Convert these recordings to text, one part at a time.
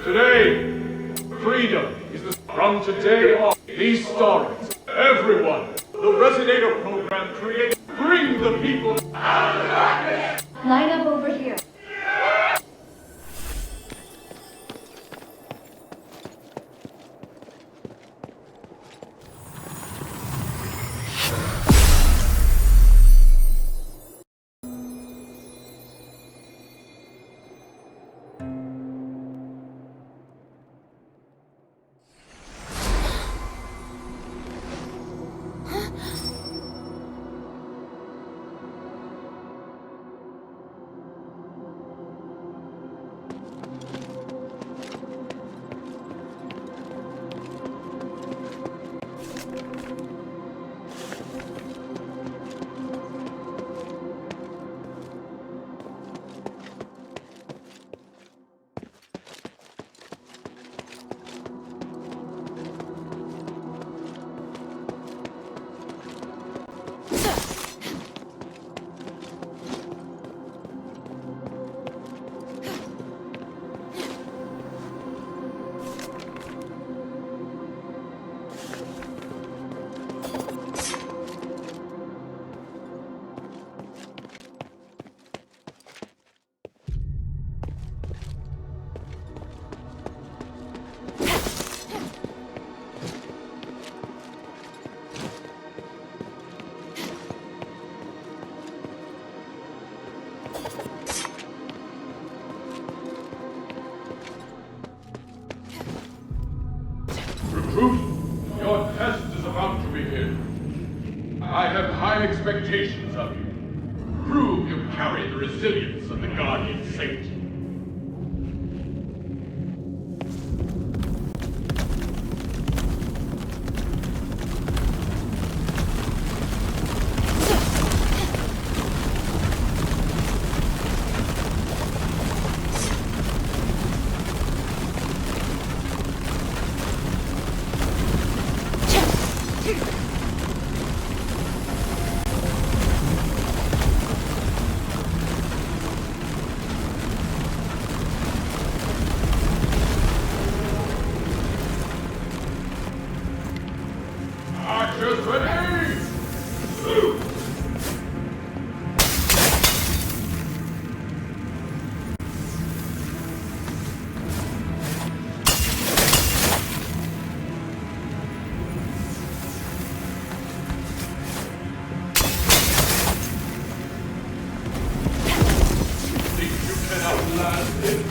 Today, freedom is the... From today on, these stories, everyone, the Resonator program creates... Bring the people out of the darkness! Line up over here. Your test is about to begin. I have high expectations of you. Prove you carry the resilience of the Guardian Saint. Archers ready! Move! Think you can outlast it?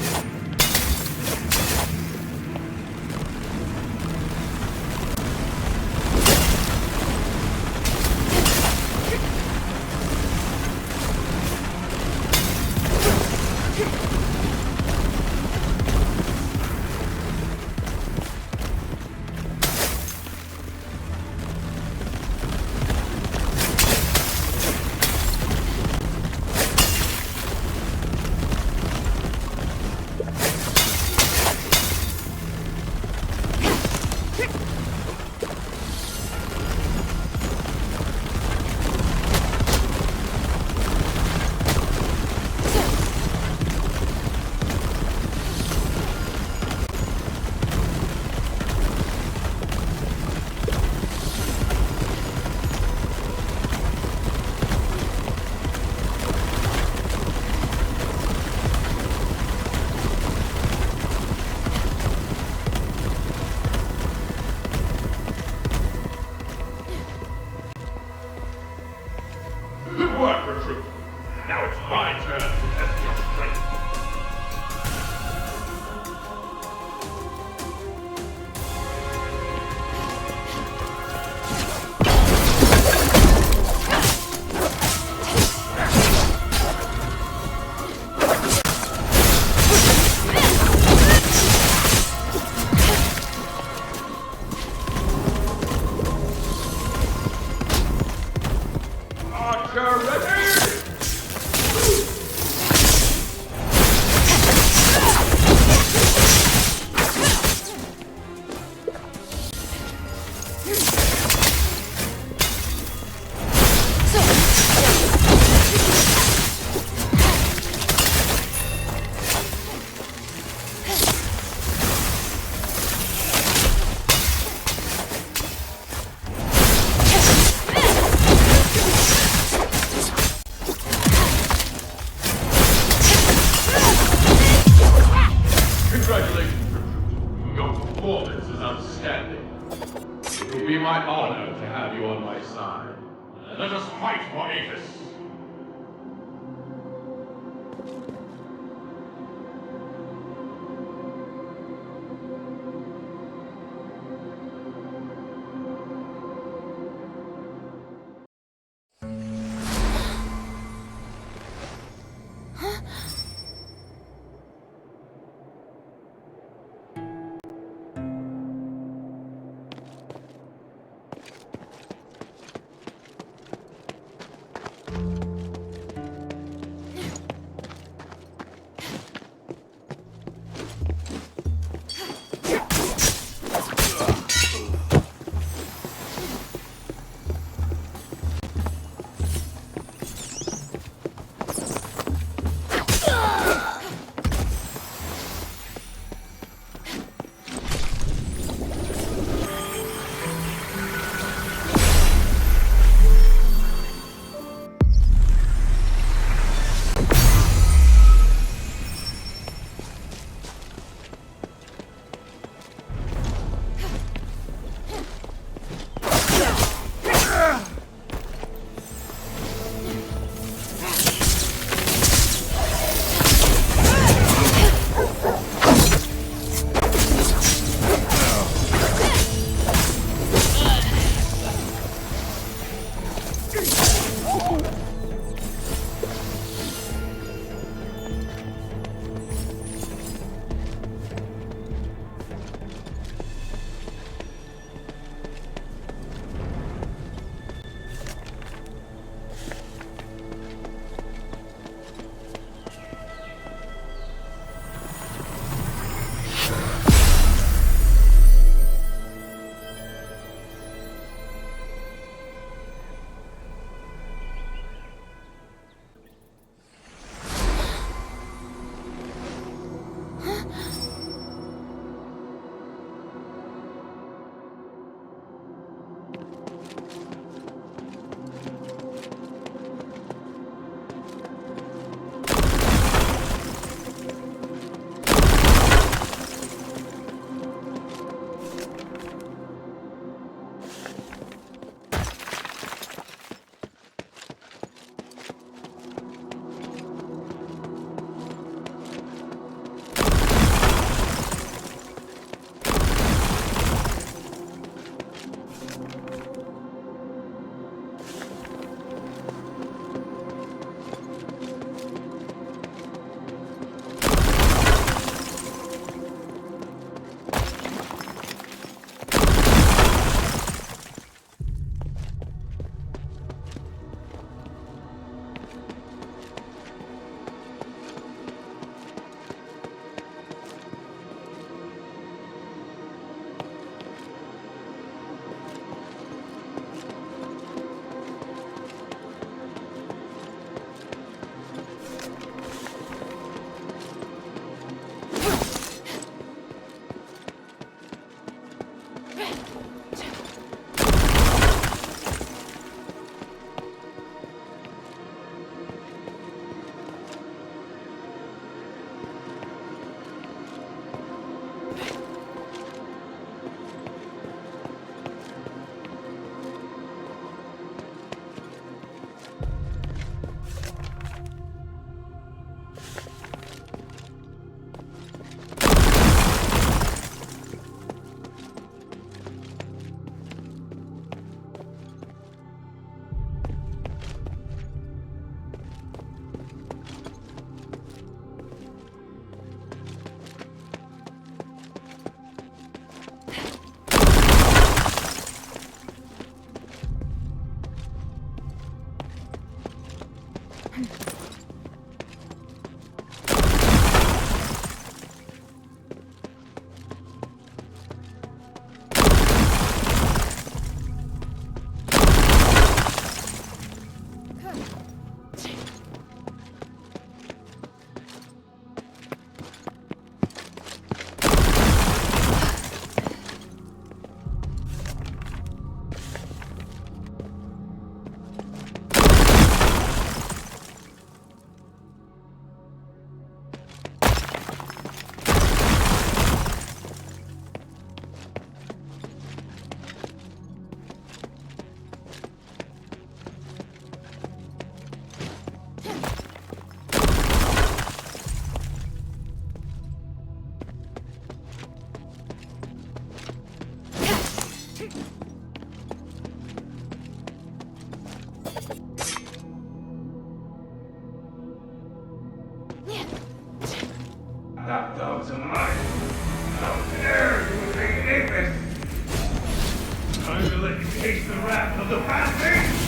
Good work, recruit. Now it's my turn to test your strength. Archer ready! us fight for Apis. That dog's a mine. How dare you invade Apis? Time to let you taste the wrath of the Phantasma!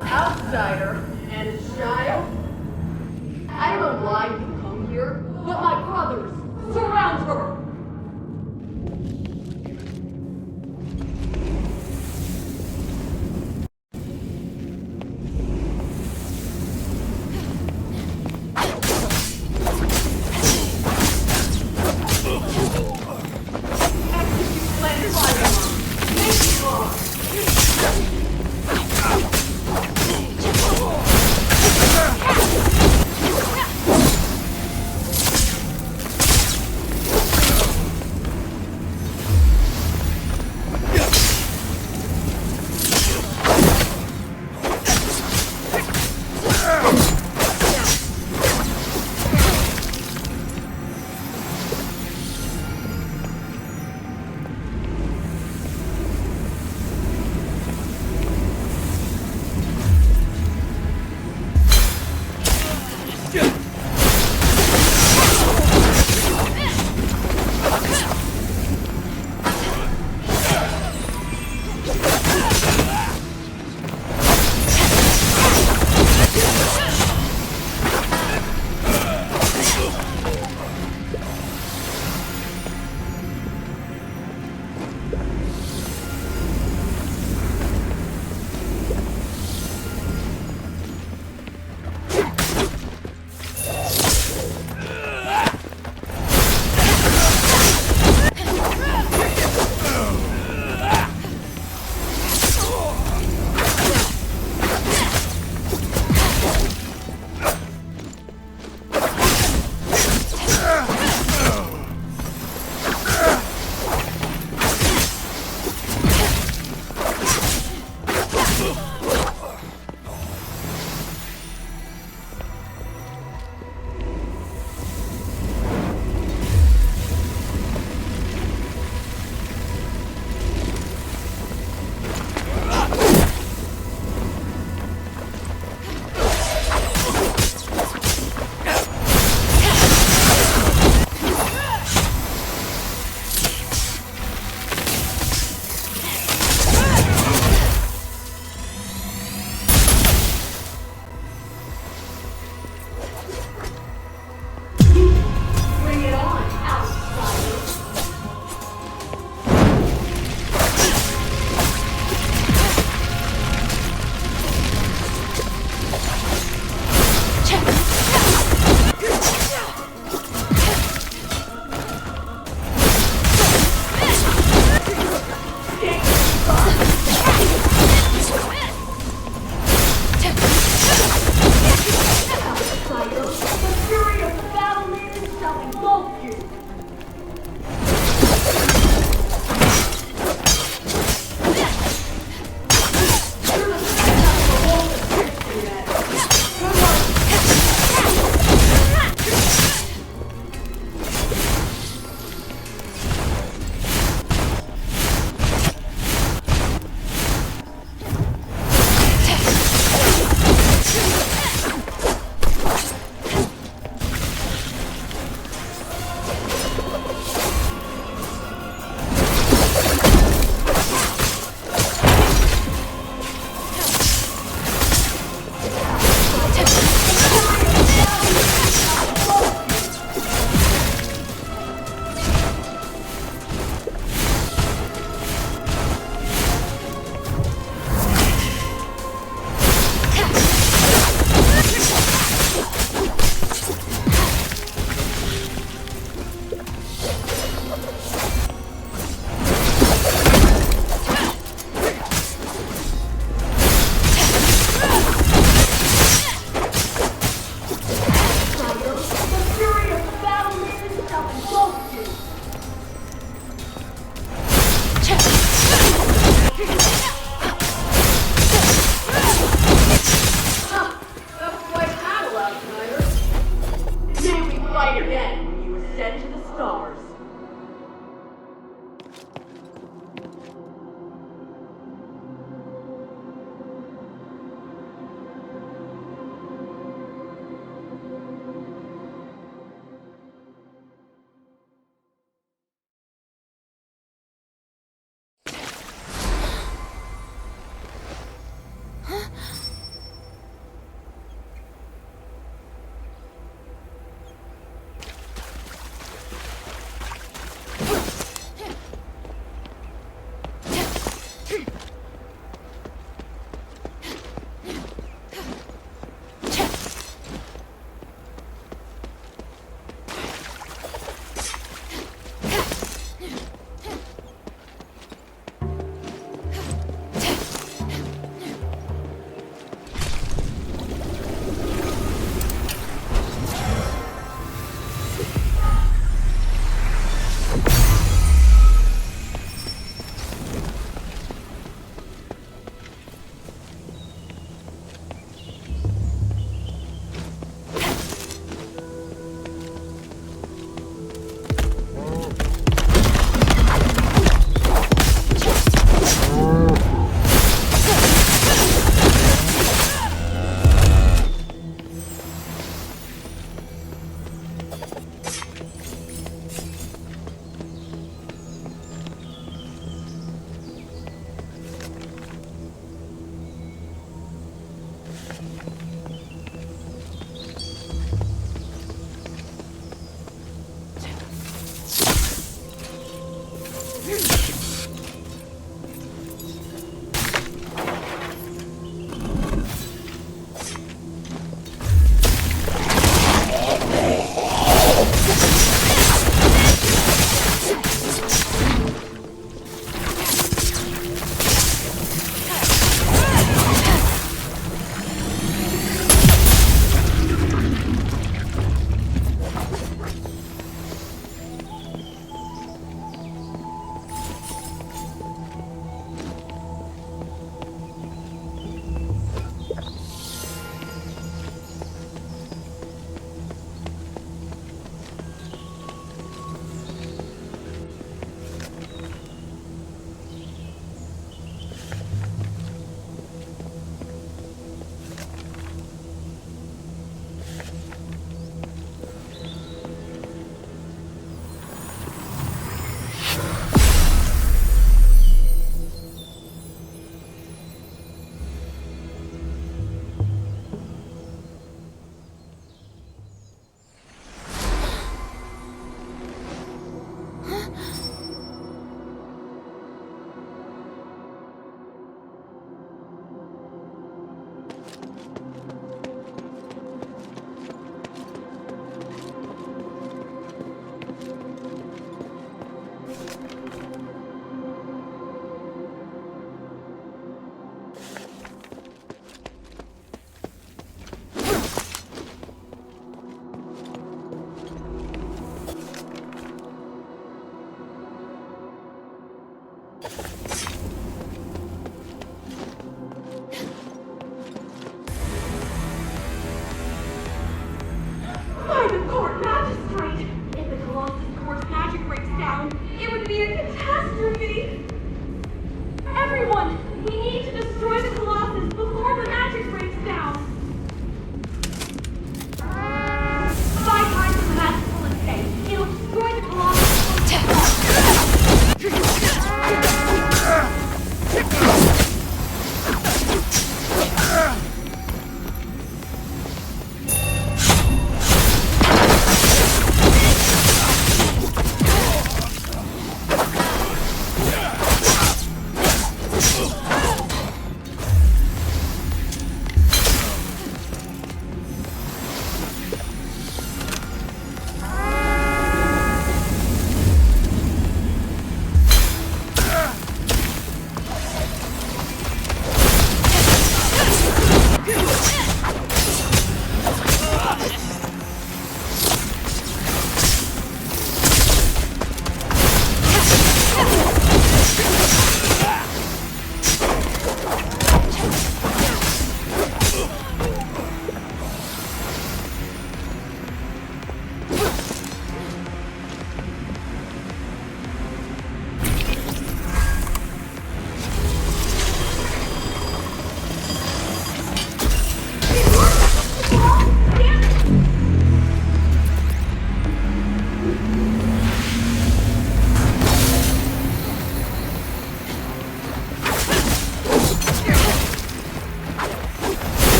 Outsider and a child? I don't know why you come here, but my brothers surround her!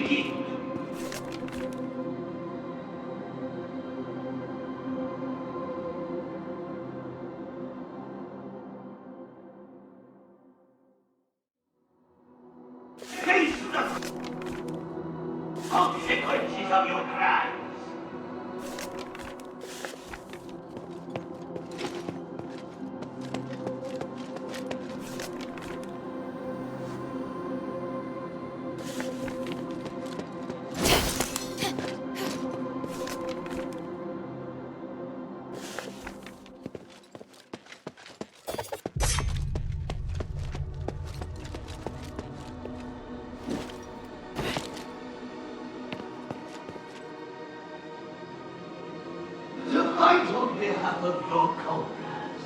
begin. Face the consequences of your crimes. Fight on behalf of your comrades.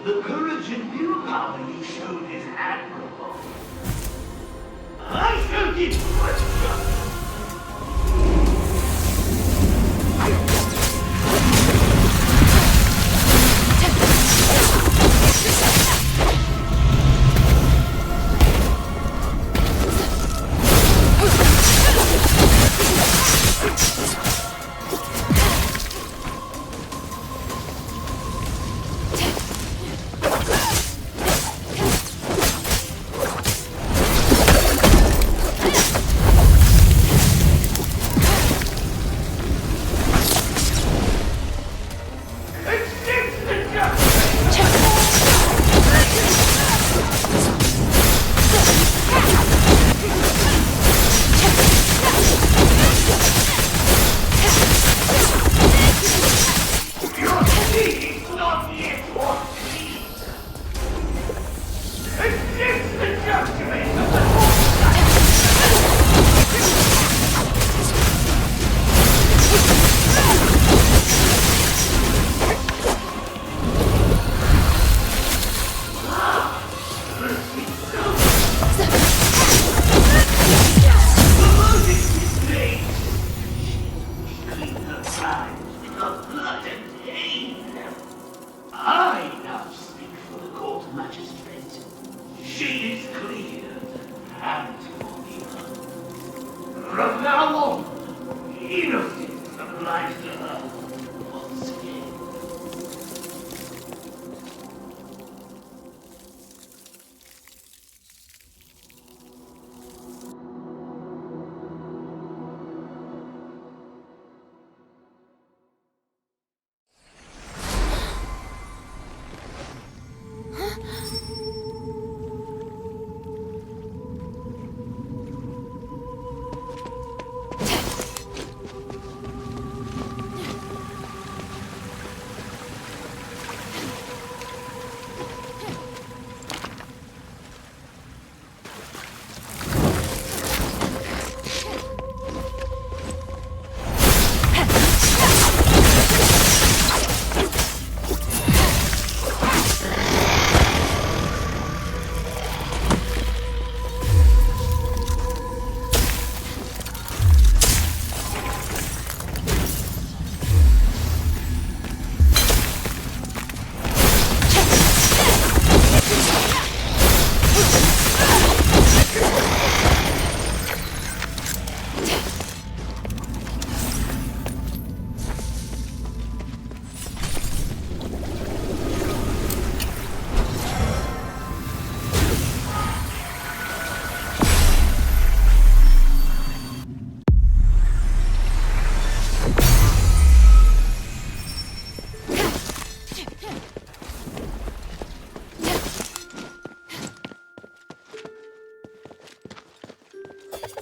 The courage and willpower you showed is admirable. I shall give you a shot.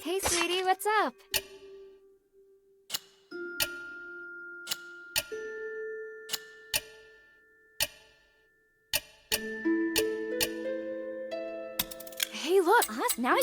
Hey, sweetie, what's up? Hey, look, now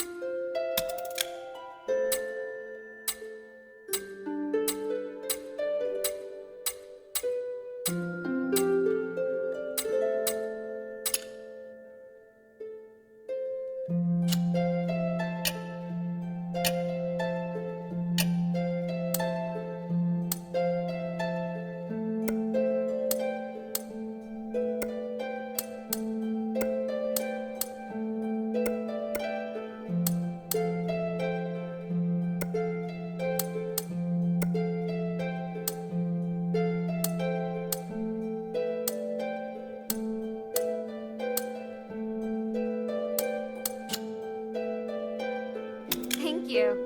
you.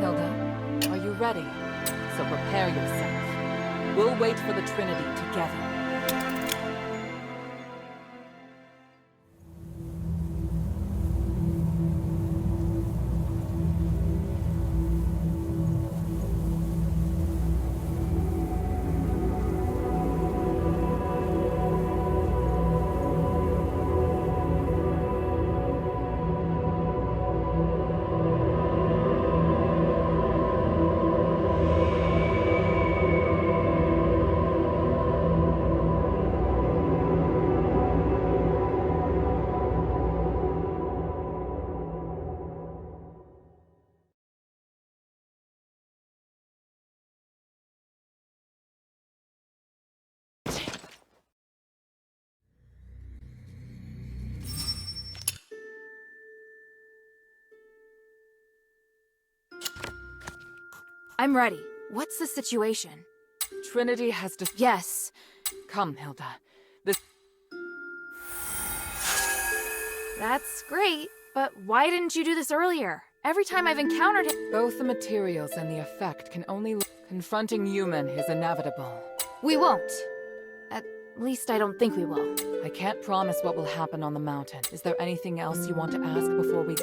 Hilda, are you ready? So prepare yourself. We'll wait for the Trinity together. I'm ready. What's the situation? Trinity has to... Yes. Come, Hilda. This... That's great, but why didn't you do this earlier? Every time I've encountered him... Both the materials and the effect can only... Confronting human is inevitable. We won't. At least I don't think we will. I can't promise what will happen on the mountain. Is there anything else you want to ask before we...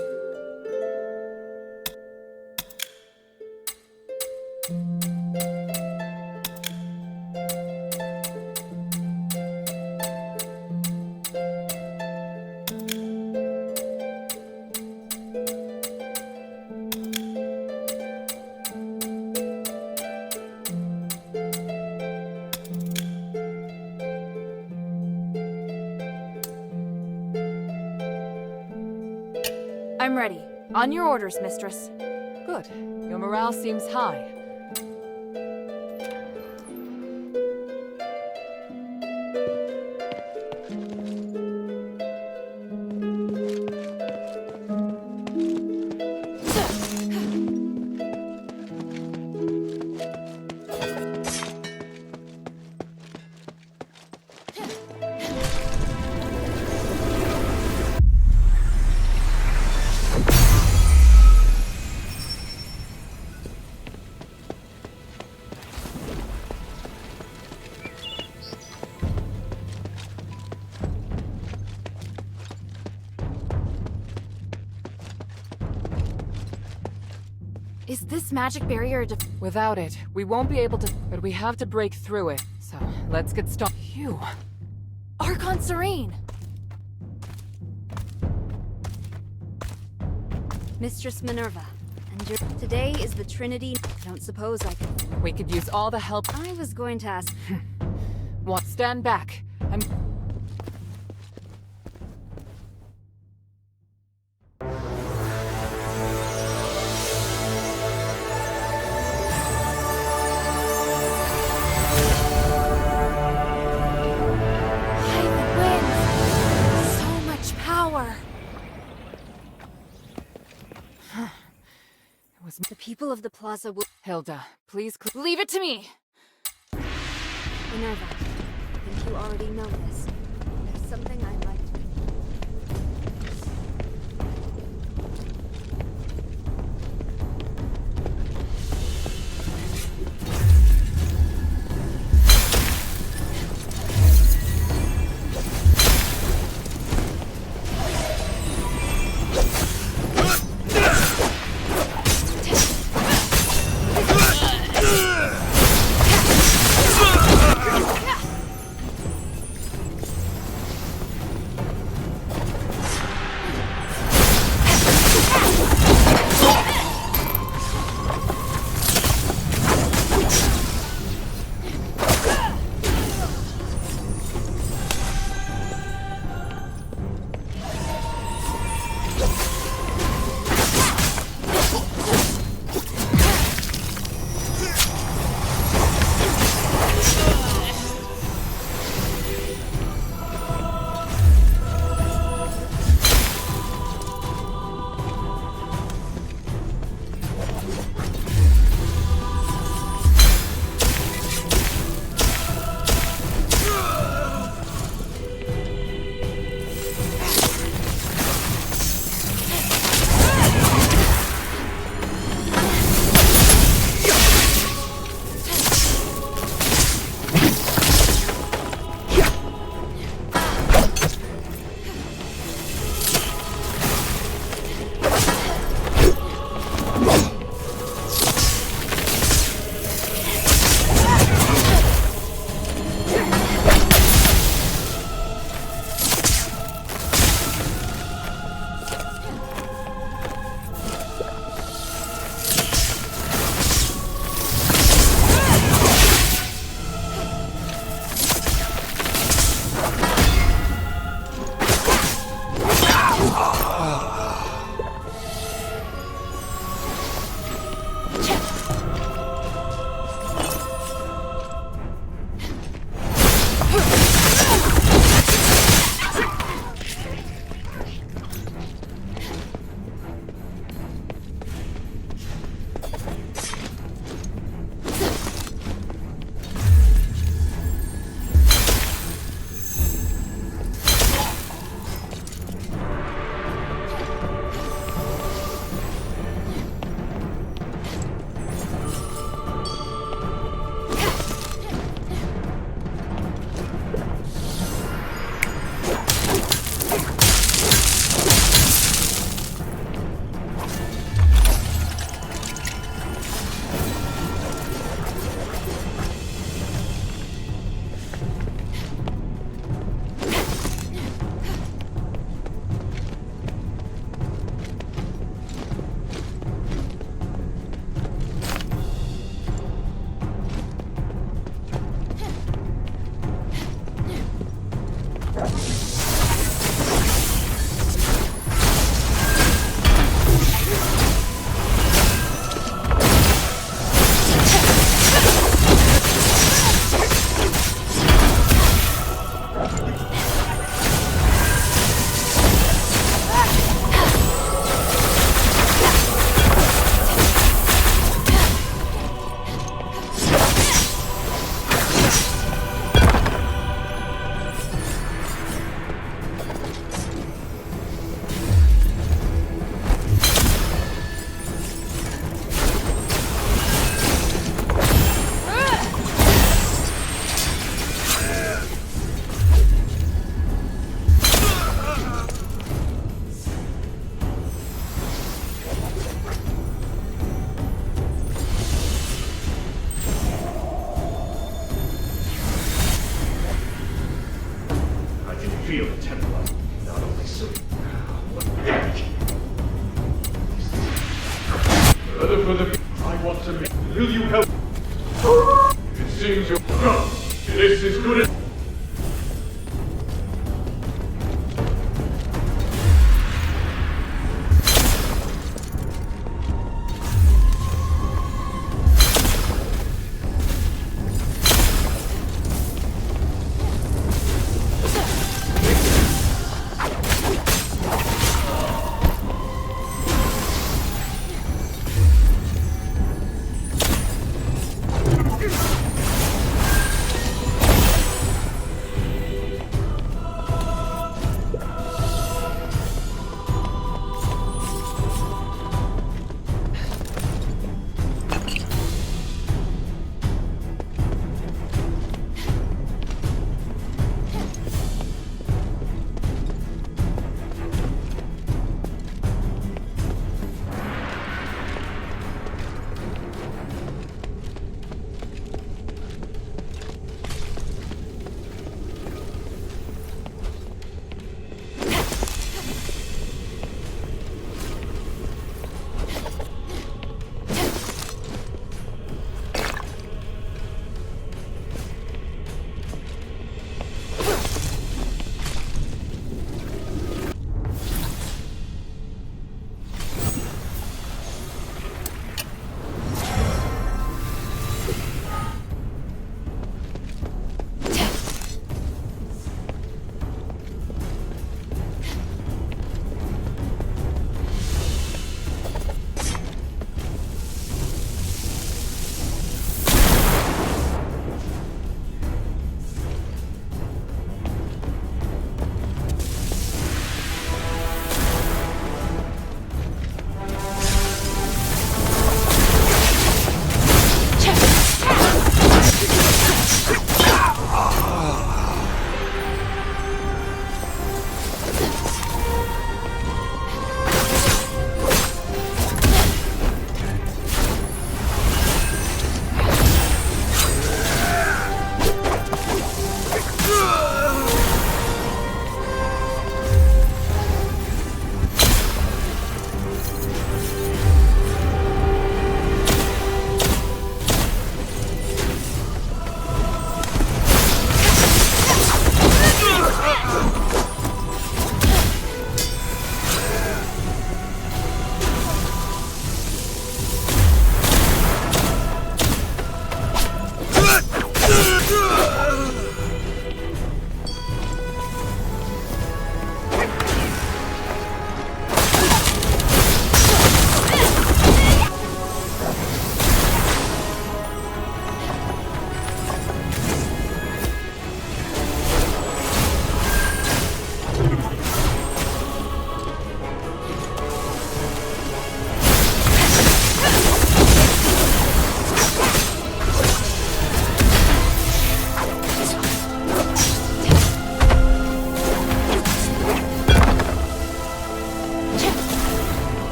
I'm ready. On your orders, mistress. Good. Your morale seems high. Is this magic barrier Without it, we won't be able to... But we have to break through it. So, let's get started. Phew. Archon Serene! Mistress Minerva, and today is the Trinity. I don't suppose I can... We could use all the help... I was going to ask... What? Stand back. I'm... The people of the plaza will... Hilda, please... Leave it to me! Minerva, I think you already know this. There's something I'd like to... Whether for the I want to meet. Will you help? It seems you're no. This is good.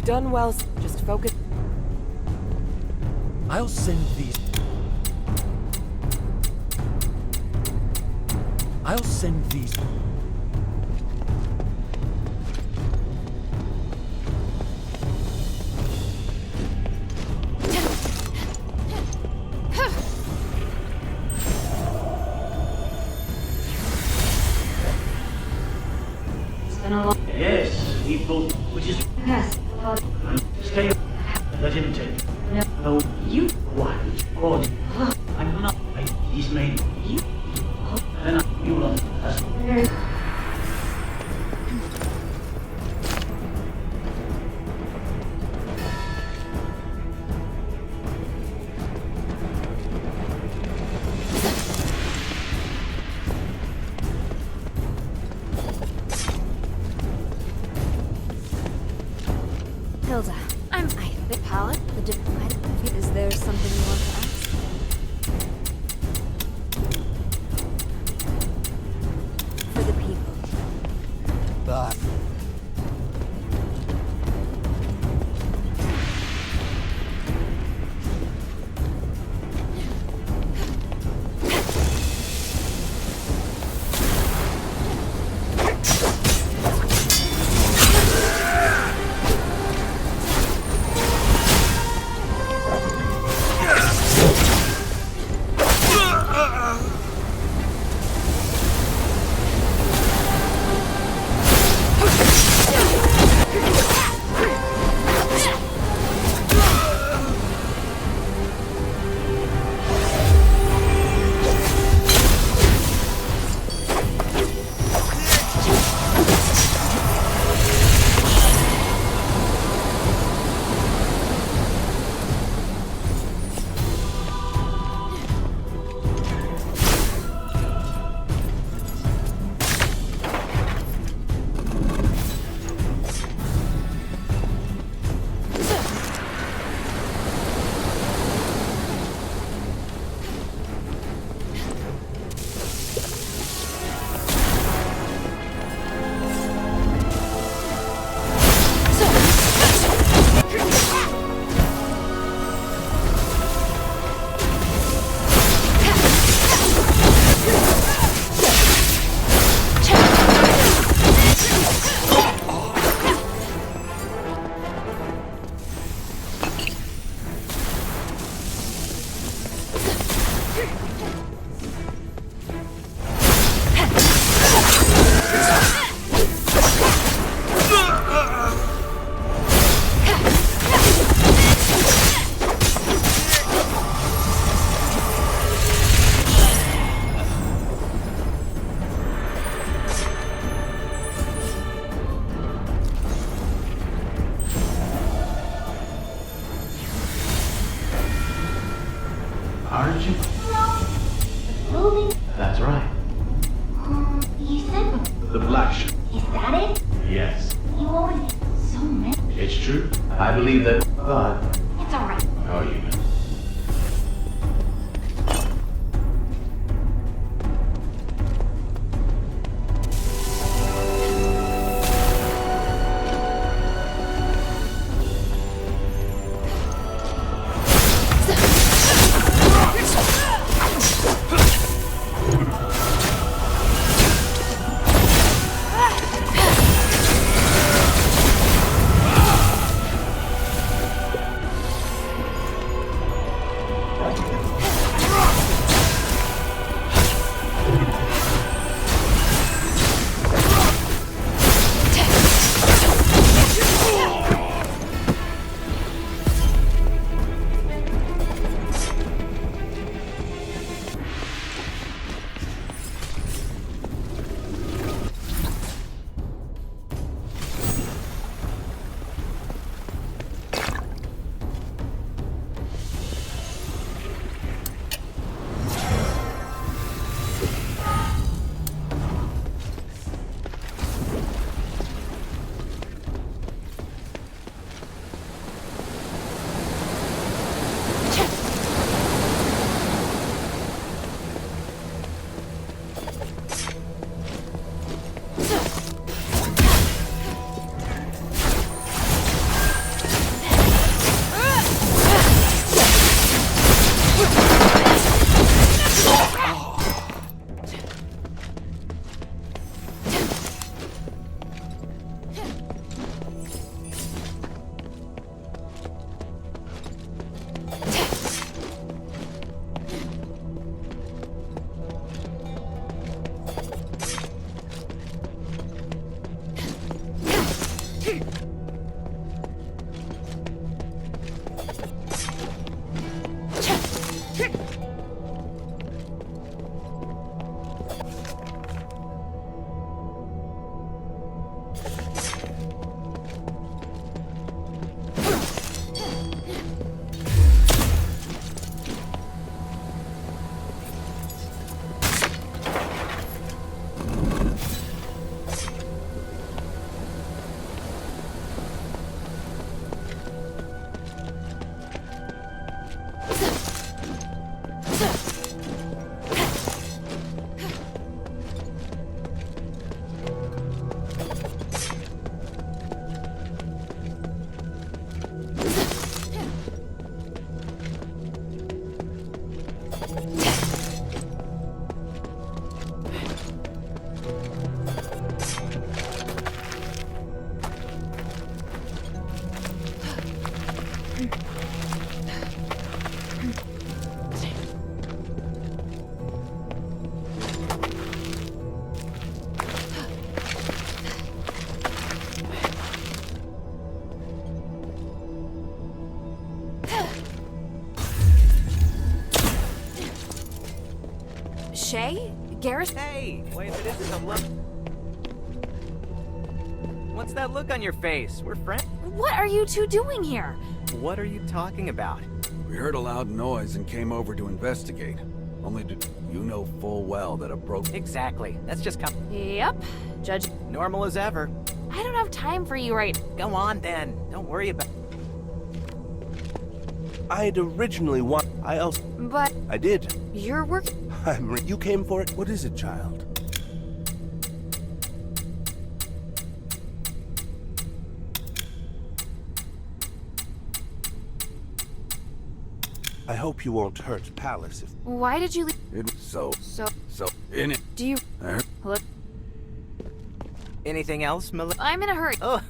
done well. Just focus. I'll send these. I'll send these. body. I'm not. He's made you. And you love us. Hilda, I think palette. Is there something you want to ask? For the people. But Aren't you? No. Moving. That's right. You said The black ship. is that it? Yes. You always get so many. It's true. I believe that, but It's alright. how are you? Shay? Garrison? Hey, wait, if it isn't a look. What's that look on your face? We're friends. What are you two doing here? What are you talking about? We heard a loud noise and came over to investigate. Only to... You know full well that a broke... Exactly. That's just Yep. Judge. normal as ever. I don't have time for you right. Go on then. Don't worry about. I'd originally want... But I did. you're working. You came for it? What is it, child? I hope you won't hurt Palace if... Why did you leave? So, in it. Do you... Look, Anything else, Melissa? I'm in a hurry. Oh.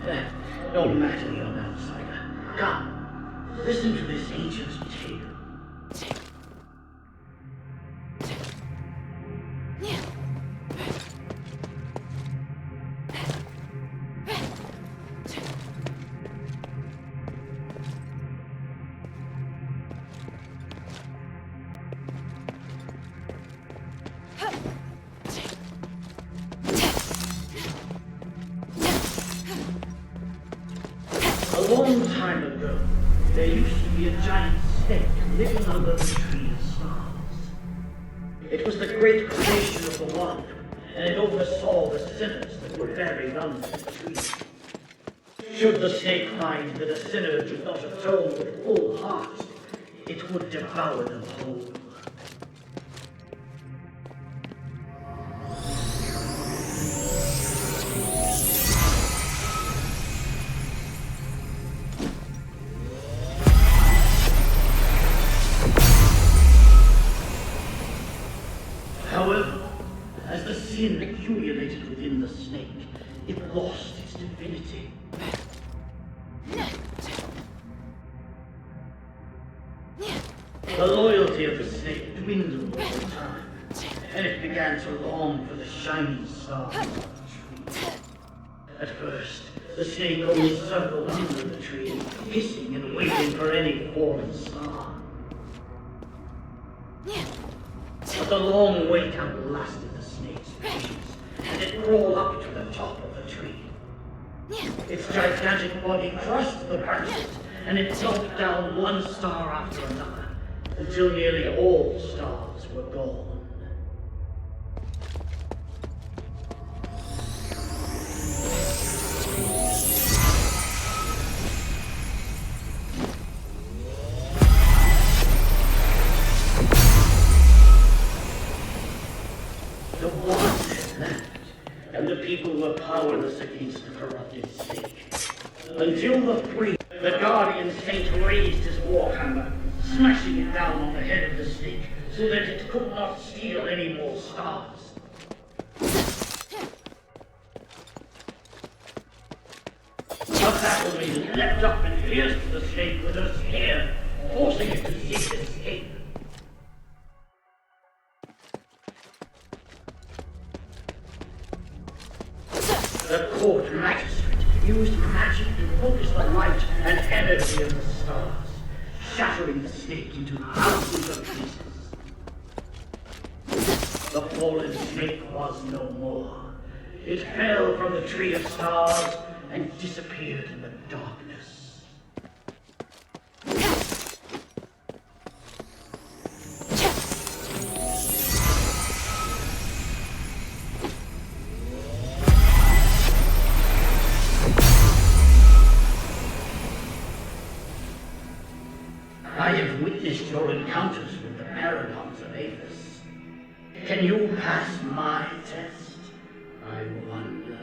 Don't matter, young outsider. Come, listen to this ancient tale. A long time ago, there used to be a giant snake living under the tree of stars. It was the great creation of the one, and it oversaw the sinners that were buried under the tree. Should the snake find that a sinner did not atone with full heart, it would devour them whole. However, as the sin accumulated within the snake, it lost its divinity. The loyalty of the snake dwindled over time, and it began to long for the shining stars of the tree. At first, the snake only circled under the tree, hissing and waiting for any fallen star. But the long wait outlasted the snake's patience, and it crawled up to the top of the tree. Its gigantic body crushed the branches, and it gulped down one star after another, until nearly all stars were gone. The one left, and the people were powerless against the corrupted snake. Until the guardian saint raised his warhammer, smashing it down on the head of the snake, so that it could not steal any more stars. The battle-maiden leapt up and pierced the snake with her spear, forcing it to seek escape. The court magistrate used magic to focus the light and energy of the stars, shattering the snake into thousands of pieces. The fallen snake was no more. It fell from the tree of stars and disappeared in the darkness. I have witnessed your encounters with the Paragons of Athos. Can you pass my test? I wonder.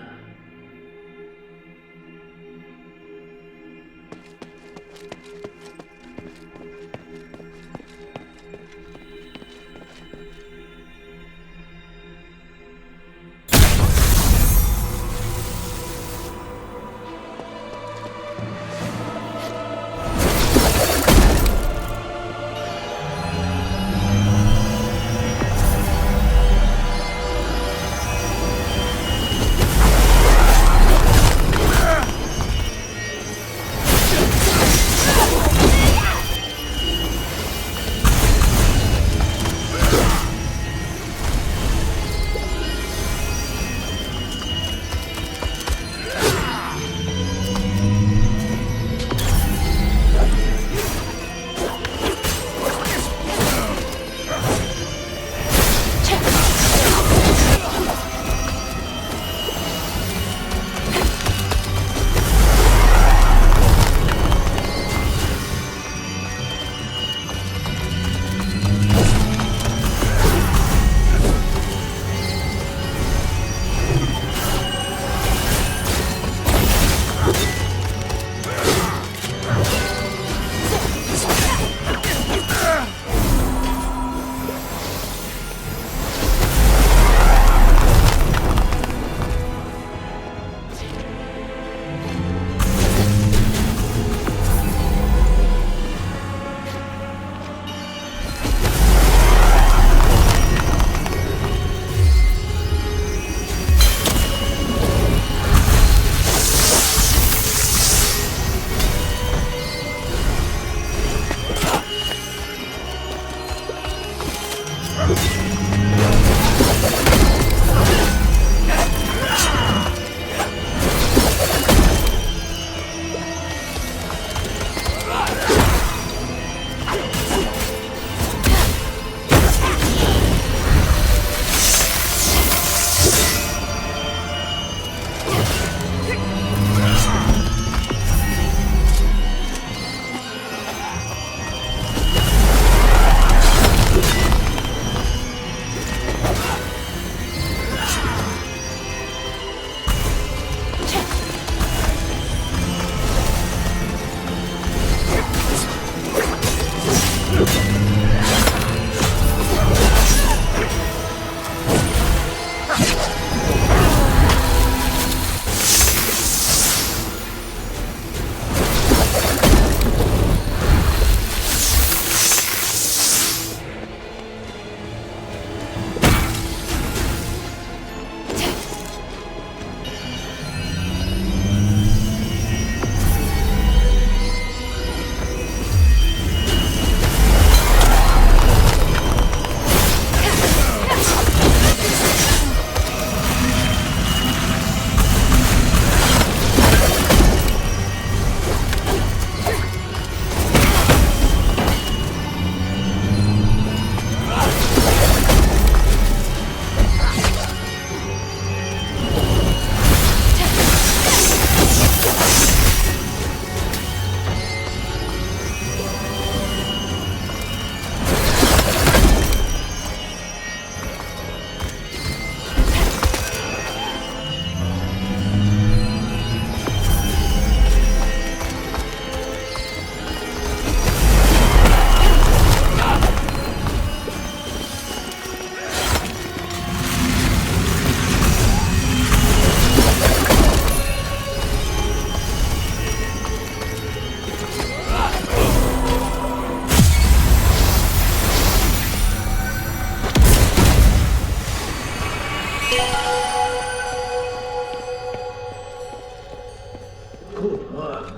Good work,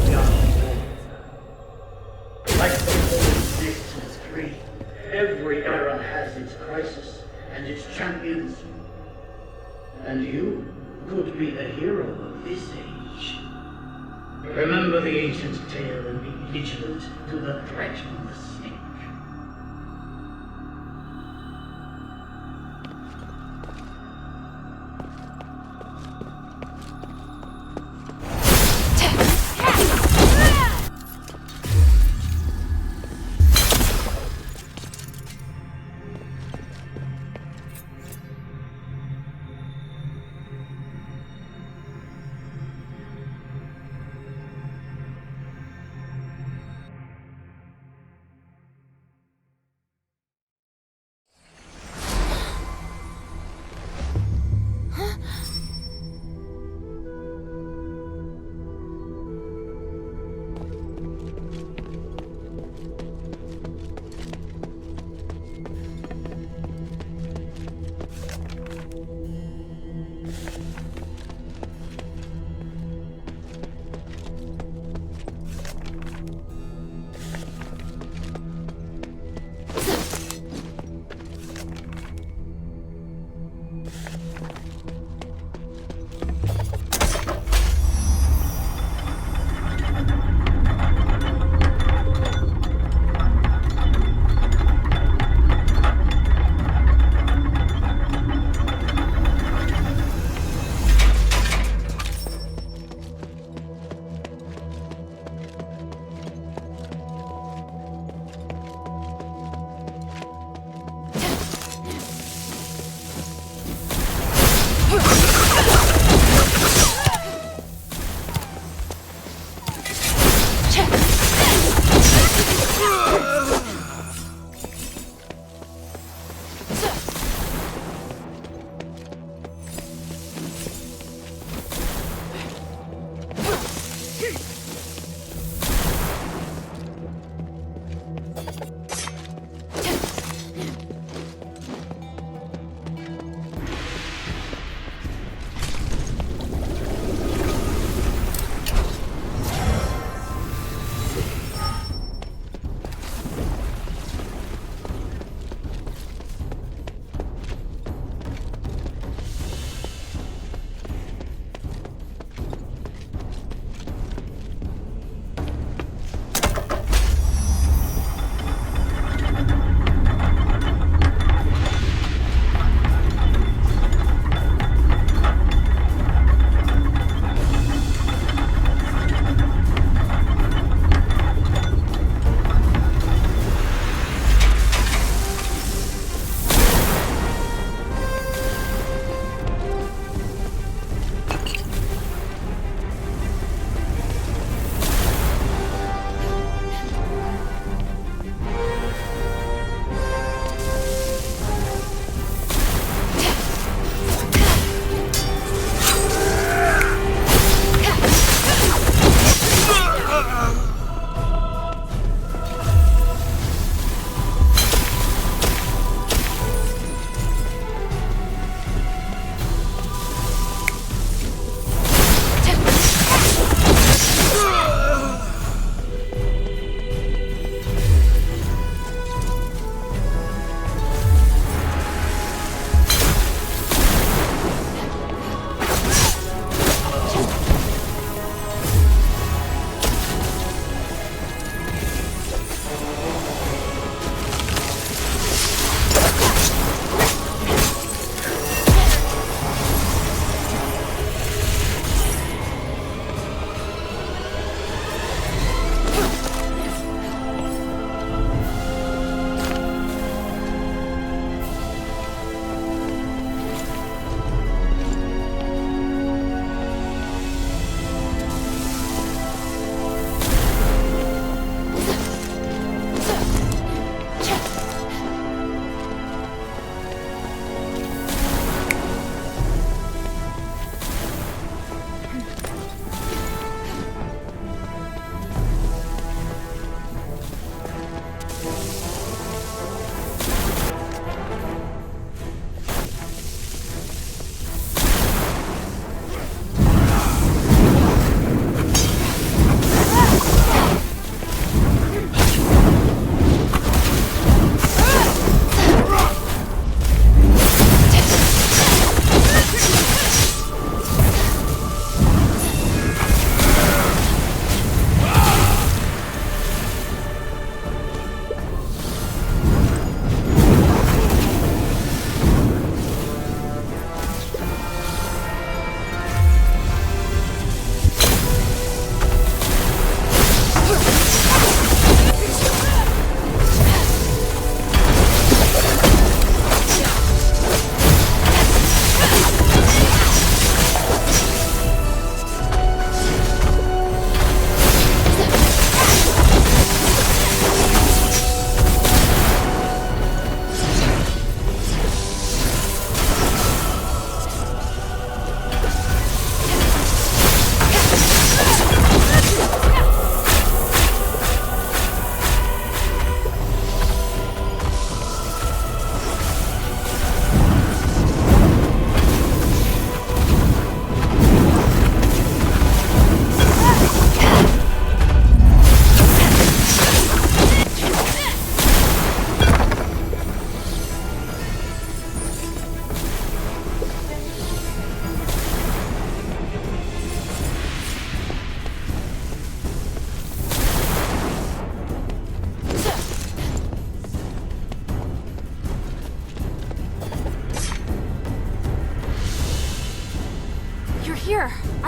young lord. Like the whole existence tree, every era has its crisis and its champions. And you could be the hero of this age. Remember the ancient tale and be vigilant to the threat from the snake.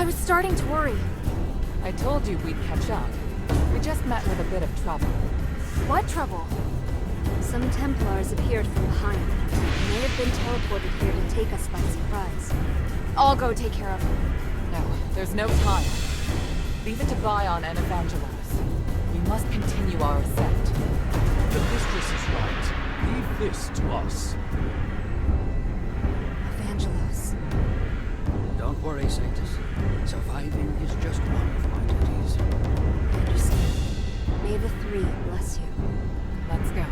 I was starting to worry. I told you we'd catch up. We just met with a bit of trouble. What trouble? Some Templars appeared from behind. They may have been teleported here to take us by surprise. I'll go take care of them. No, there's no time. Leave it to Bion and Evangelos. We must continue our ascent. The mistress is right. Leave this to us. Evangelos. Don't worry, Sanctus. Surviving is just one of my duties. I understand. May the Three bless you. Let's go.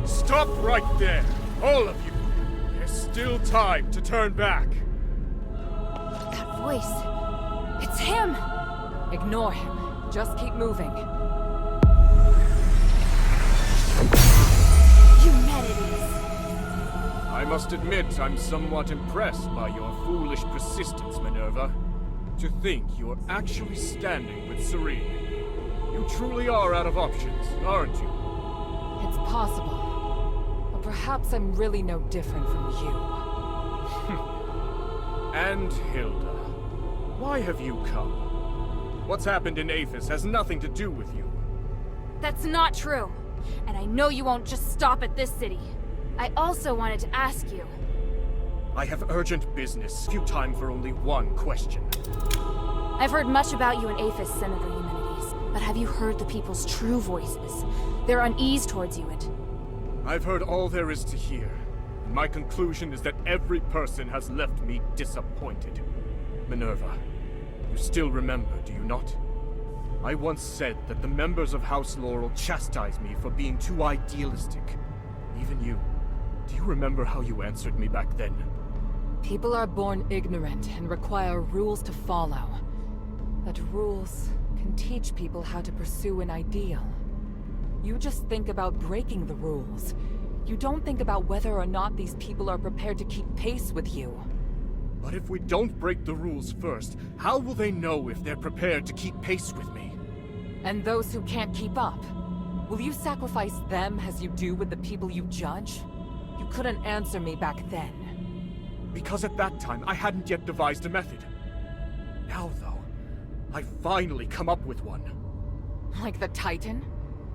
Stop right there! All of you! There's still time to turn back. That voice. It's him! Ignore him. Just keep moving. Eumenides! I must admit I'm somewhat impressed by your foolish persistence, Minerva. To think you're actually standing with Serene. You truly are out of options, aren't you? It's possible. But perhaps I'm really no different from you. And Hilda, why have you come? What's happened in Athos has nothing to do with you. That's not true. And I know you won't just stop at this city. I also wanted to ask you. I have urgent business. Few time for only one question. I've heard much about you in Athos, Senator Eumenides. But have you heard the people's true voices? Their unease towards you and... I've heard all there is to hear. And my conclusion is that every person has left me disappointed. Minerva, you still remember, do you not? I once said that the members of House Laurel chastised me for being too idealistic. Even you. Do you remember how you answered me back then? People are born ignorant and require rules to follow. But rules can teach people how to pursue an ideal. You just think about breaking the rules. You don't think about whether or not these people are prepared to keep pace with you. But if we don't break the rules first, how will they know if they're prepared to keep pace with me? And those who can't keep up? Will you sacrifice them as you do with the people you judge? You couldn't answer me back then. Because at that time, I hadn't yet devised a method. Now, though, I've finally come up with one. Like the Titan?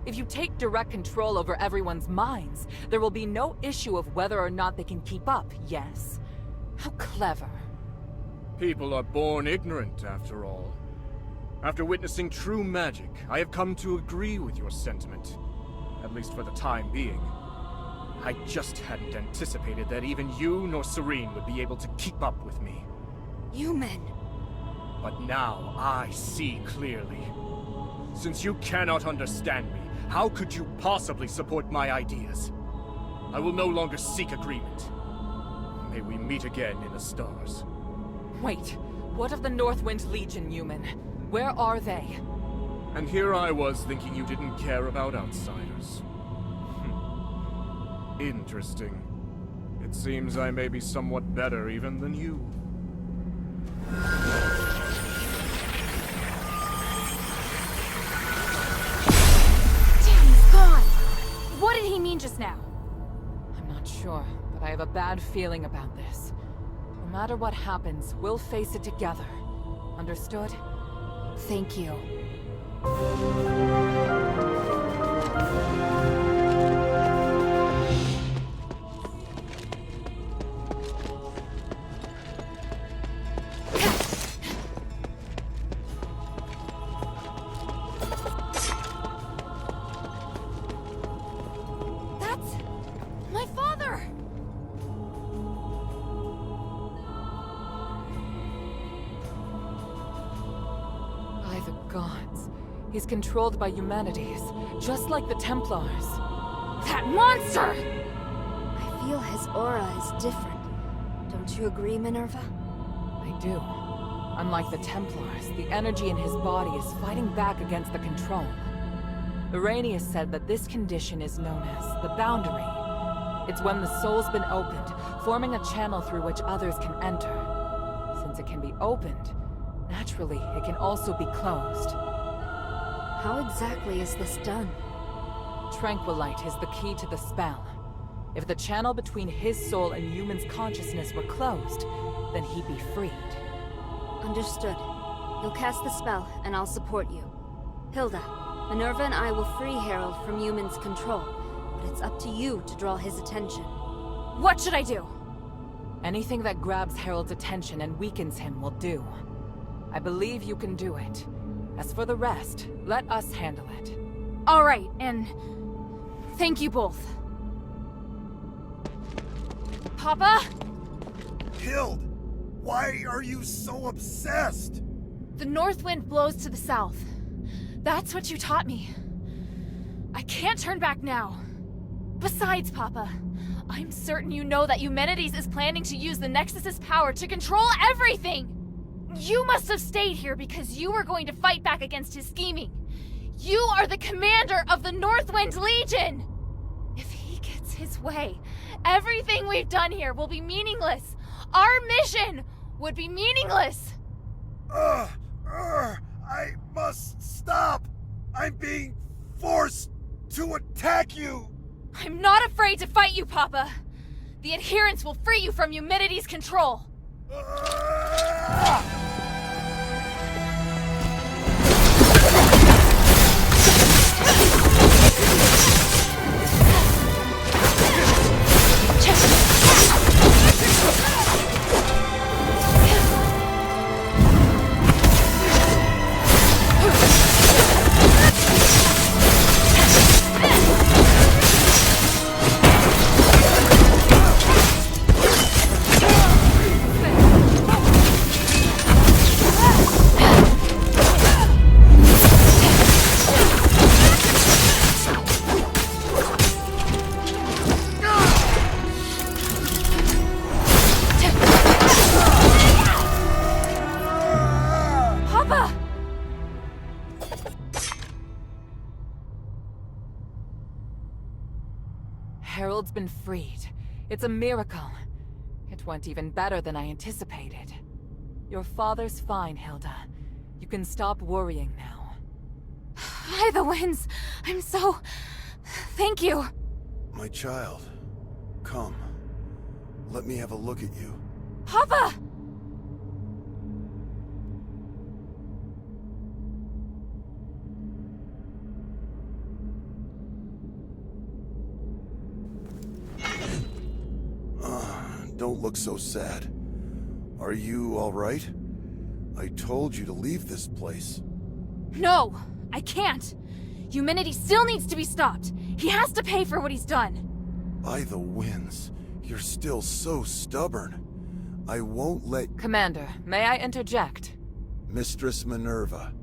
If you take direct control over everyone's minds, there will be no issue of whether or not they can keep up, yes? How clever. People are born ignorant, after all. After witnessing true magic, I have come to agree with your sentiment. At least for the time being. I just hadn't anticipated that even you nor Serene would be able to keep up with me. You men. But now I see clearly. Since you cannot understand me, how could you possibly support my ideas? I will no longer seek agreement. May we meet again in the stars. Wait, what of the Northwind Legion, Eumen? Where are they? And here I was thinking you didn't care about outsiders. Interesting. It seems I may be somewhat better even than you. Damn, he's gone! What did he mean just now? I'm not sure, but I have a bad feeling about this. No matter what happens, we'll face it together. Understood? Thank you. That's my father! By the gods. He's controlled by Eumenides, just like the Templars. That monster! I feel his aura is different. Don't you agree, Minerva? I do. Unlike the Templars, the energy in his body is fighting back against the control. Eureus said that this condition is known as the boundary. It's when the soul's been opened, forming a channel through which others can enter. Since it can be opened, naturally, it can also be closed. How exactly is this done? Tranquilite is the key to the spell. If the channel between his soul and Eumen's consciousness were closed, then he'd be freed. Understood. You'll cast the spell, and I'll support you. Hilda, Minerva and I will free Harold from Eumen's control, but it's up to you to draw his attention. What should I do? Anything that grabs Harold's attention and weakens him will do. I believe you can do it. As for the rest, let us handle it. All right, and thank you both. Papa? Hild! Why are you so obsessed? The north wind blows to the south. That's what you taught me. I can't turn back now. Besides, Papa, I'm certain you know that Eumenides is planning to use the Nexus's power to control everything! You must have stayed here because you were going to fight back against his scheming. You are the commander of the Northwind Legion! If he gets his way, everything we've done here will be meaningless. Our mission would be meaningless. I must stop! I'm being forced to attack you! I'm not afraid to fight you, Papa. The adherents will free you from Eumenides' control. Harold's been freed. It's a miracle. It went even better than I anticipated. Your father's fine, Hilda. You can stop worrying now. By the winds! I'm so... Thank you! My child, come. Let me have a look at you. Papa! Don't look so sad. Are you alright? I told you to leave this place. No! I can't! Eumenides still needs to be stopped! He has to pay for what he's done! By the winds, you're still so stubborn. I won't let— Commander, may I interject? Mistress Minerva.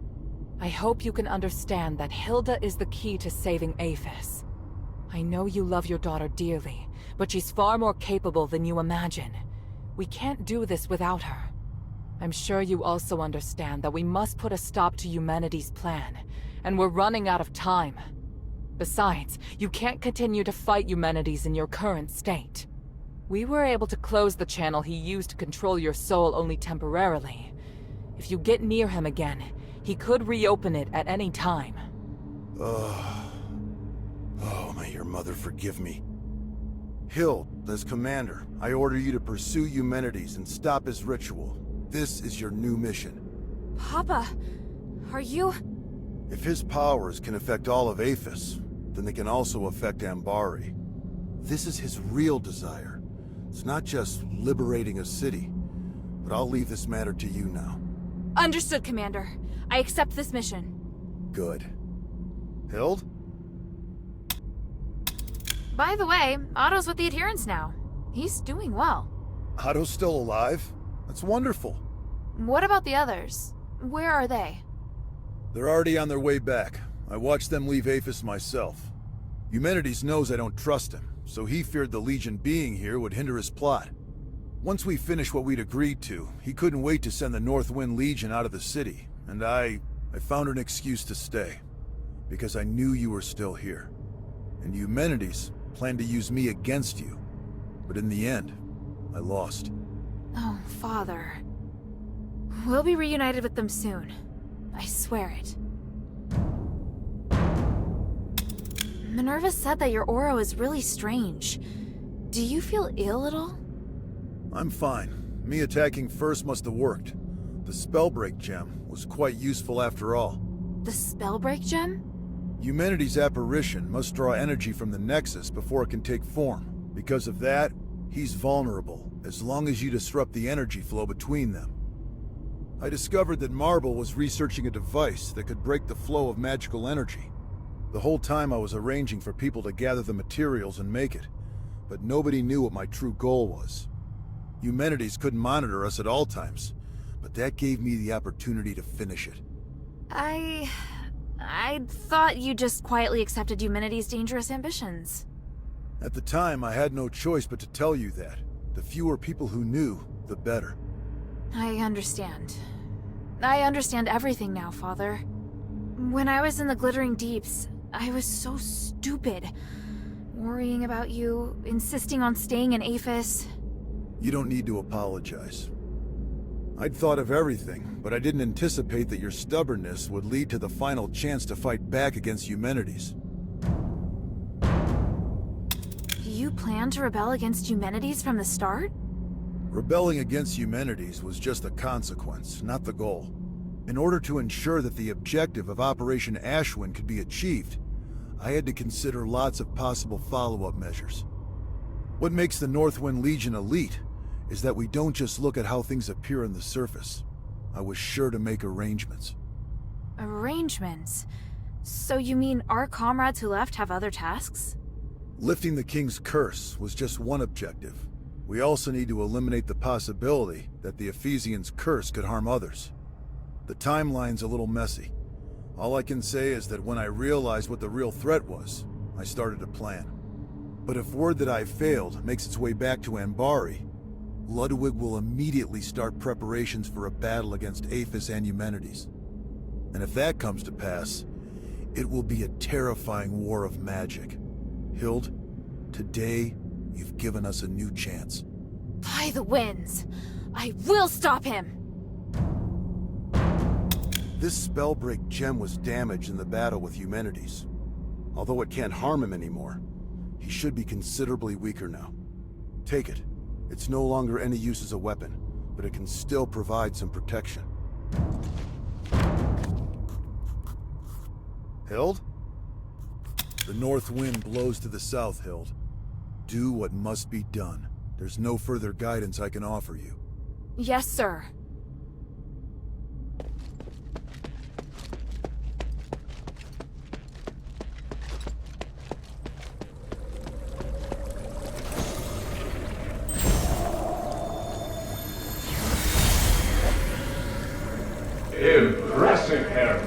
I hope you can understand that Hilda is the key to saving Aphis. I know you love your daughter dearly, but she's far more capable than you imagine. We can't do this without her. I'm sure you also understand that we must put a stop to Eumenides' plan, and we're running out of time. Besides, you can't continue to fight Eumenides in your current state. We were able to close the channel he used to control your soul only temporarily. If you get near him again, he could reopen it at any time. Oh, may your mother forgive me. Hild, as commander, I order you to pursue Eumenides and stop his ritual. This is your new mission. Papa, are you— If his powers can affect all of Aphis, then they can also affect Ambari. This is his real desire. It's not just liberating a city, but I'll leave this matter to you now. Understood, Commander. I accept this mission. Good. Hild? By the way, Otto's with the Adherents now. He's doing well. Otto's still alive? That's wonderful. What about the others? Where are they? They're already on their way back. I watched them leave Aphis myself. Eumenides knows I don't trust him, so he feared the Legion being here would hinder his plot. Once we finished what we'd agreed to, he couldn't wait to send the Northwind Legion out of the city, and I found an excuse to stay. Because I knew you were still here. And Eumenides planned to use me against you. But in the end, I lost. Oh, Father. We'll be reunited with them soon. I swear it. Minerva said that your aura is really strange. Do you feel ill at all? I'm fine. Me attacking first must have worked. The Spellbreak gem was quite useful after all. The Spellbreak gem? Eumenides' apparition must draw energy from the Nexus before it can take form. Because of that, he's vulnerable, as long as you disrupt the energy flow between them. I discovered that Marble was researching a device that could break the flow of magical energy. The whole time I was arranging for people to gather the materials and make it, but nobody knew what my true goal was. Eumenides couldn't monitor us at all times, but that gave me the opportunity to finish it. I thought you just quietly accepted Eumenides' dangerous ambitions. At the time, I had no choice but to tell you that. The fewer people who knew, the better. I understand. I understand everything now, Father. When I was in the Glittering Deeps, I was so stupid. Worrying about you, insisting on staying in Aphis. You don't need to apologize. I'd thought of everything, but I didn't anticipate that your stubbornness would lead to the final chance to fight back against Eumenides. You planned to rebel against Eumenides from the start? Rebelling against Eumenides was just a consequence, not the goal. In order to ensure that the objective of Operation Ashwin could be achieved, I had to consider lots of possible follow-up measures. What makes the Northwind Legion elite is that we don't just look at how things appear on the surface. I was sure to make arrangements. Arrangements? So you mean our comrades who left have other tasks? Lifting the King's curse was just one objective. We also need to eliminate the possibility that the Ephesians' curse could harm others. The timeline's a little messy. All I can say is that when I realized what the real threat was, I started to plan. But if word that I failed makes its way back to Ambari, Ludwig will immediately start preparations for a battle against Aphis and Eumenides. And if that comes to pass, it will be a terrifying war of magic. Hild, today, you've given us a new chance. By the winds! I will stop him! This Spellbreak gem was damaged in the battle with Eumenides. Although it can't harm him anymore, he should be considerably weaker now. Take it. It's no longer any use as a weapon, but it can still provide some protection. Hild? The north wind blows to the south, Hild. Do what must be done. There's no further guidance I can offer you. Yes, sir. Impressive, Herald.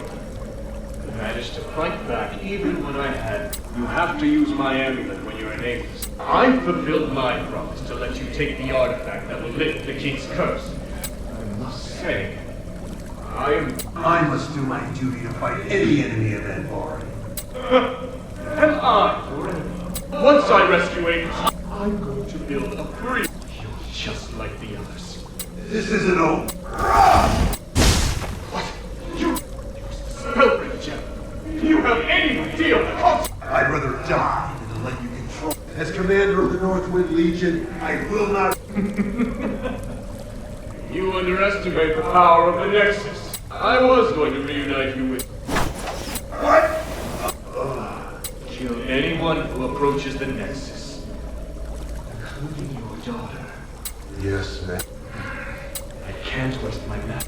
You managed to fight back even when I had. You have to use my amulet when you're in Aegis. I fulfilled my promise to let you take the artifact that will lift the king's curse. I must say, I must do my duty to fight any enemy of Enbar. and I, forever. Once I rescue Aegis, I'm going to build a free. You're just like the others. This isn't over. Spellbreak gem. Do you have any idea of the cost? I'd rather die than to let you control. As commander of the Northwind Legion, I will not. You underestimate the power of the Nexus. I was going to reunite you with... What? Kill anyone who approaches the Nexus. Including your daughter. Yes, man. I can't waste my map.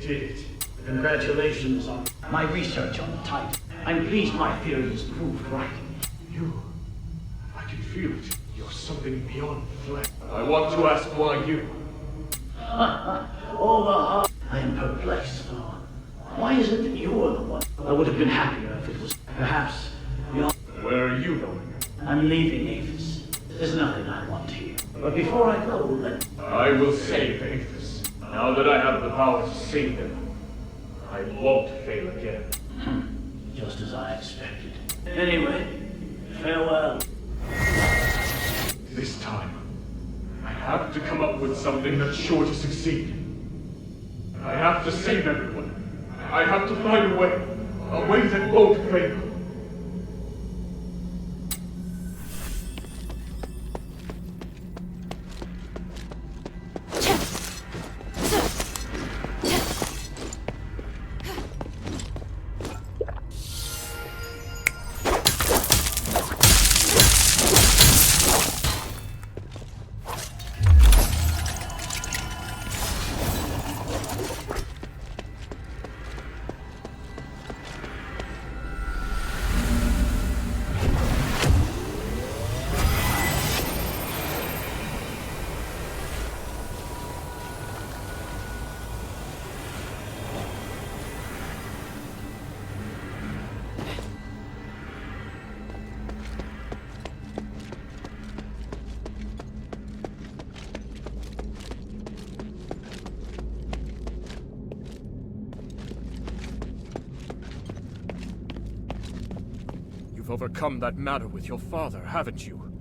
Did it. Congratulations on my research on the Titan. I'm pleased my theory is proved right. I can feel it. You're something beyond flesh. I want to ask why you. All the heart. I am perplexed, Phhalan. Why is it that you're the one? I would have been happier if it was perhaps your... Where are you going? I'm leaving Aphis. There's nothing I want here. But before I go, let... I will save Aphis. Now that I have the power to save them, I won't fail again. Just as I expected. Anyway, farewell. This time, I have to come up with something that's sure to succeed. I have to save everyone. I have to find a way that won't fail. You've overcome that matter with your father, haven't you?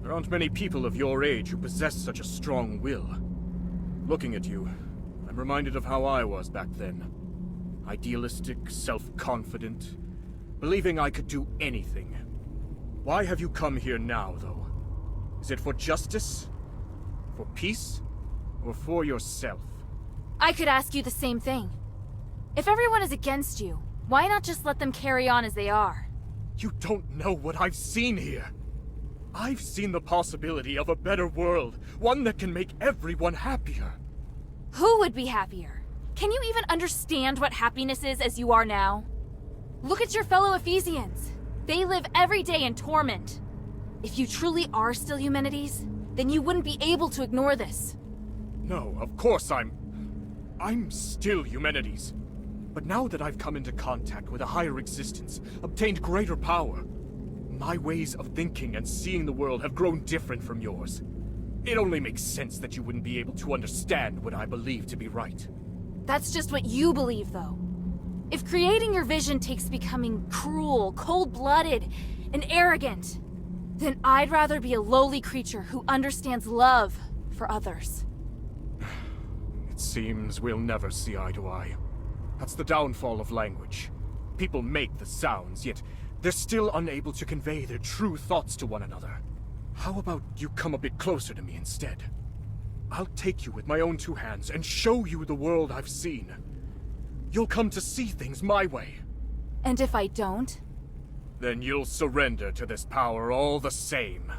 There aren't many people of your age who possess such a strong will. Looking at you, I'm reminded of how I was back then. Idealistic, self-confident, believing I could do anything. Why have you come here now, though? Is it for justice? For peace? Or for yourself? I could ask you the same thing. If everyone is against you, why not just let them carry on as they are? You don't know what I've seen here. I've seen the possibility of a better world, one that can make everyone happier. Who would be happier? Can you even understand what happiness is as you are now? Look at your fellow Ephesians. They live every day in torment. If you truly are still Eumenides, then you wouldn't be able to ignore this. No, of course I'm still Eumenides. But now that I've come into contact with a higher existence, obtained greater power, my ways of thinking and seeing the world have grown different from yours. It only makes sense that you wouldn't be able to understand what I believe to be right. That's just what you believe, though. If creating your vision takes becoming cruel, cold-blooded, and arrogant, then I'd rather be a lowly creature who understands love for others. It seems we'll never see eye to eye. That's the downfall of language. People make the sounds, yet they're still unable to convey their true thoughts to one another. How about you come a bit closer to me instead? I'll take you with my own two hands and show you the world I've seen. You'll come to see things my way. And if I don't? Then you'll surrender to this power all the same.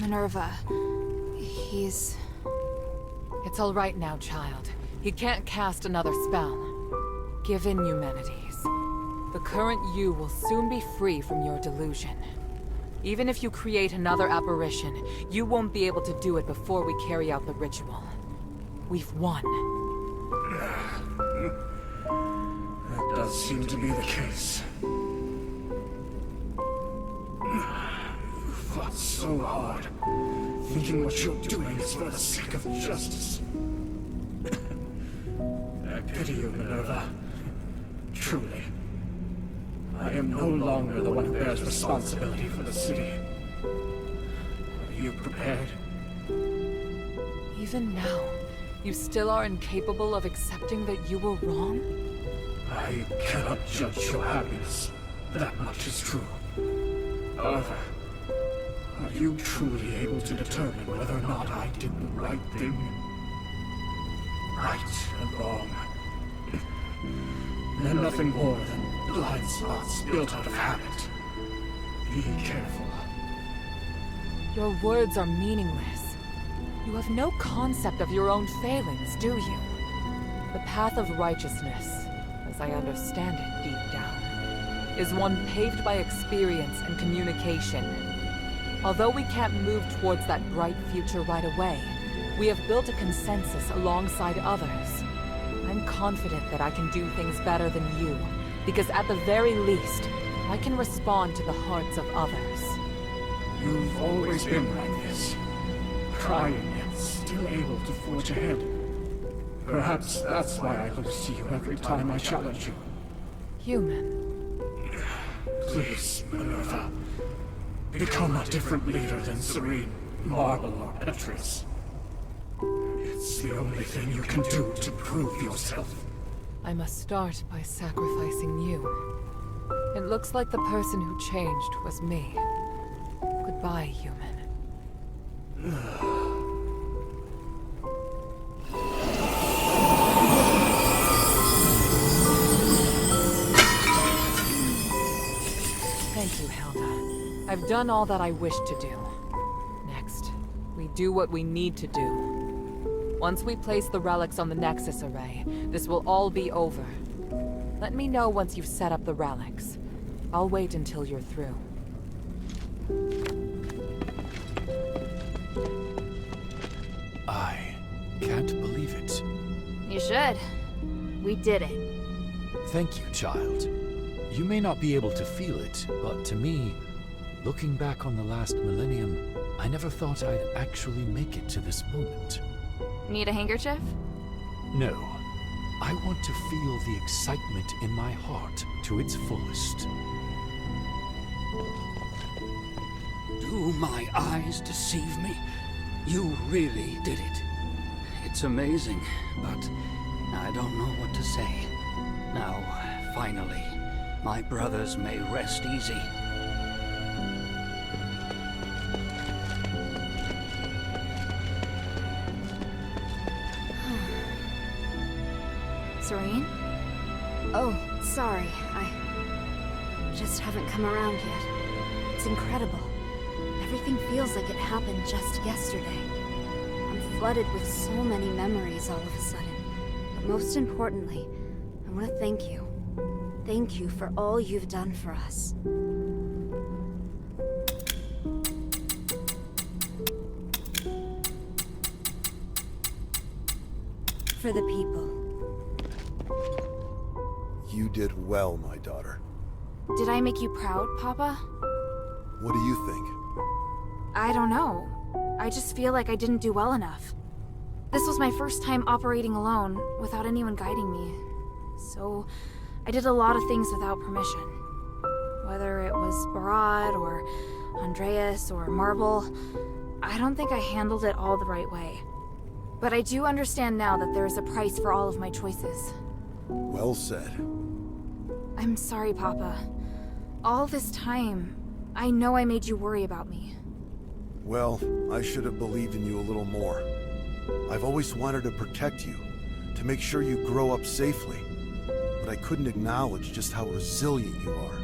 Minerva. He's... It's all right now, child. He can't cast another spell. Give in, Eumenides. The current you will soon be free from your delusion. Even if you create another apparition, you won't be able to do it before we carry out the ritual. We've won. That does seem to be the case. You fought so hard, thinking what you're doing is for the sake of justice. I pity you, Minerva. Truly. I am no longer the one who bears responsibility for the city. Are you prepared? Even now, you still are incapable of accepting that you were wrong? I cannot judge your happiness. That much is true. However, are you truly able to determine whether or not I did the right thing? Right and wrong. They're nothing more than blind spots built out of habit. Be careful. Your words are meaningless. You have no concept of your own failings, do you? The path of righteousness, as I understand it deep down, is one paved by experience and communication. Although we can't move towards that bright future right away, we have built a consensus alongside others. I'm confident that I can do things better than you, because at the very least, I can respond to the hearts of others. You've always been like this. Trying yet still able to forge ahead. Perhaps that's why I lose to you every time I challenge you. Human. Please, Minerva. Become a different leader than Serene, Marble, or Petrus. It's the only thing you can do to prove yourself. I must start by sacrificing you. It looks like the person who changed was me. Goodbye, human. Thank you, Hilda. I've done all that I wished to do. Next, we do what we need to do. Once we place the relics on the Nexus Array, this will all be over. Let me know once you've set up the relics. I'll wait until you're through. I can't believe it. You should. We did it. Thank you, child. You may not be able to feel it, but to me, looking back on the last millennium, I never thought I'd actually make it to this moment. Need a handkerchief? No. I want to feel the excitement in my heart to its fullest. Do my eyes deceive me? You really did it. It's amazing, but I don't know what to say. Now, finally, my brothers may rest easy. Serene? Oh, sorry. I just haven't come around yet. It's incredible. Everything feels like it happened just yesterday. I'm flooded with so many memories all of a sudden. But most importantly, I want to thank you. Thank you for all you've done for us. For the people. You did well, my daughter. Did I make you proud, Papa? What do you think? I don't know. I just feel like I didn't do well enough. This was my first time operating alone, without anyone guiding me. So, I did a lot of things without permission. Whether it was Barad, or Andreas, or Marble, I don't think I handled it all the right way. But I do understand now that there is a price for all of my choices. Well said. I'm sorry, Papa. All this time, I know I made you worry about me. Well, I should have believed in you a little more. I've always wanted to protect you, to make sure you grow up safely. But I couldn't acknowledge just how resilient you are.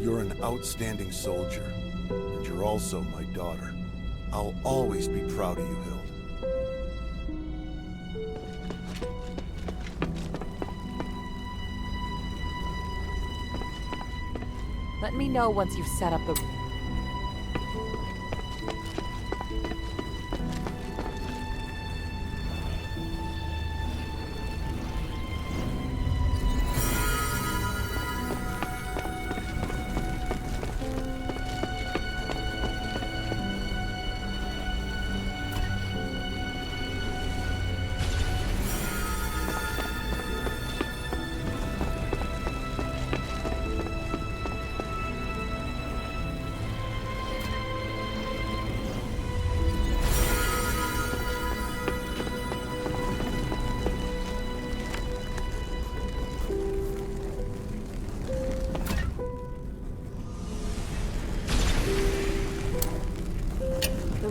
You're an outstanding soldier, and you're also my daughter. I'll always be proud of you, Hild. Let me know once you've set up the...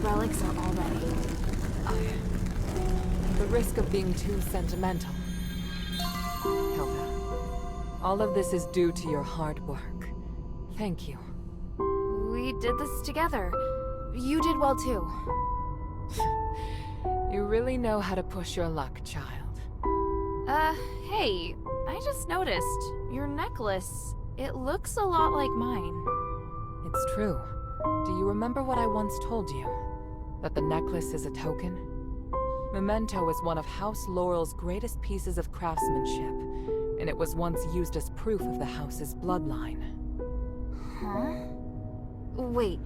Relics are all ready. The risk of being too sentimental. Hilda, All of this is due to your hard work. Thank you. We did this together. You did well too. You really know how to push your luck, child. Hey, I just noticed your necklace. It looks a lot like mine. It's true. Do you remember what I once told you? That the necklace is a token? Memento is one of House Laurel's greatest pieces of craftsmanship, and it was once used as proof of the house's bloodline. Huh? Wait,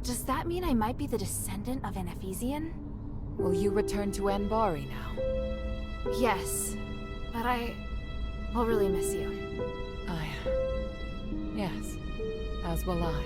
does that mean I might be the descendant of an Ephesian? Will you return to Anbari now? Yes, but will really miss you. Yes, as will I.